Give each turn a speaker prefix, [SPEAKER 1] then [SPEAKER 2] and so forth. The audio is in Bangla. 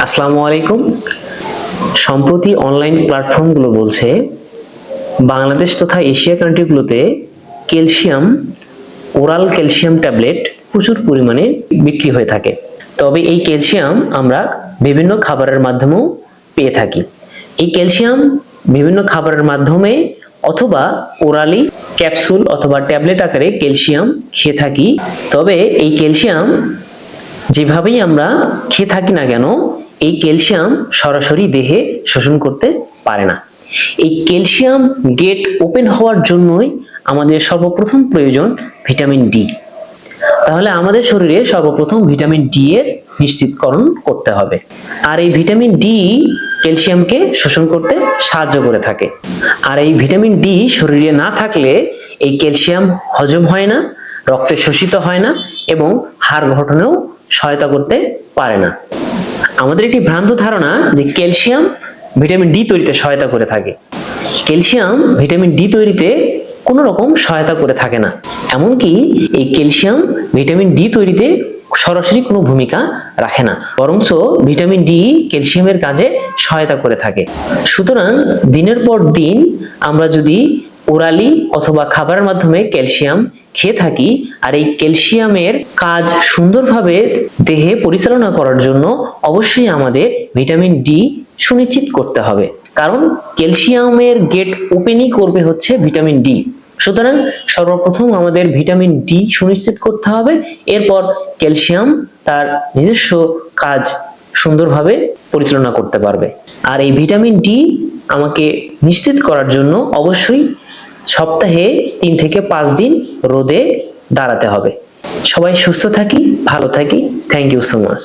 [SPEAKER 1] আসসালামু আলাইকুম। সম্প্রতি অনলাইন প্ল্যাটফর্মগুলো বলছে বাংলাদেশ তথা এশিয়া কান্ট্রিগুলোতে ক্যালসিয়াম, ওরাল ক্যালসিয়াম ট্যাবলেট প্রচুর পরিমাণে বিক্রি হয়ে থাকে। তবে এই ক্যালসিয়াম আমরা বিভিন্ন খাবারের মাধ্যমেও পেয়ে থাকি। এই ক্যালসিয়াম বিভিন্ন খাবারের মাধ্যমে অথবা ওরালি ক্যাপসুল অথবা ট্যাবলেট আকারে ক্যালসিয়াম খেয়ে থাকি। তবে এই ক্যালসিয়াম যেভাবেই আমরা খেয়ে থাকি না কেন, এই ক্যালসিয়াম সরাসরি দেহে শোষণ করতে পারে না। এই ক্যালসিয়াম গেট ওপেন হওয়ার জন্যই আমাদের সর্বপ্রথম প্রয়োজন ভিটামিন ডি। তাহলে আমাদের শরীরে সর্বপ্রথম ভিটামিন ডি এর নিশ্চিতকরণ করতে হবে। আর এই ভিটামিন ডি ক্যালসিয়ামকে শোষণ করতে সাহায্য করে থাকে। আর এই ভিটামিন ডি শরীরে না থাকলে এই ক্যালসিয়াম হজম হয় না, রক্তে শোষিত হয় না এবং হাড় গঠনেও সহায়তা করতে পারে না। আমাদের একটি ভ্রান্ত ধারণা যে ক্যালসিয়াম ভিটামিন ডি তৈরিতে সহায়তা করে থাকে। ক্যালসিয়াম ভিটামিন ডি তৈরিতে কোনো রকম সহায়তা করে থাকে না। এমনকি এই ক্যালসিয়াম ভিটামিন ডি তৈরিতে সরাসরি কোনো ভূমিকা রাখে না, বরঞ্চ ভিটামিন ডি ক্যালসিয়ামের কাজে সহায়তা করে থাকে। সুতরাং দিনের পর দিন আমরা যদি ওরালি অথবা খাবারের মাধ্যমে ক্যালসিয়াম খেয়ে থাকি, আর এই ক্যালসিয়ামের কাজ সুন্দরভাবে দেহে পরিচালনা করার জন্য অবশ্যই আমাদের ভিটামিন ডি সুনিশ্চিত করতে হবে। কারণ ক্যালসিয়ামের গেট ওপেনই করবে হচ্ছে ভিটামিন ডি। সুতরাং সর্বপ্রথম আমাদের ভিটামিন ডি সুনিশ্চিত করতে হবে, এরপর ক্যালসিয়াম তার নিজস্ব কাজ সুন্দরভাবে পরিচালনা করতে পারবে। আর এই ভিটামিন ডি আমাকে নিশ্চিত করার জন্য অবশ্যই সপ্তাহে 3 থেকে 5 দিন রোদে দাঁড়াতে হবে। সবাই সুস্থ থাকি, ভালো থাকি। Thank you so much.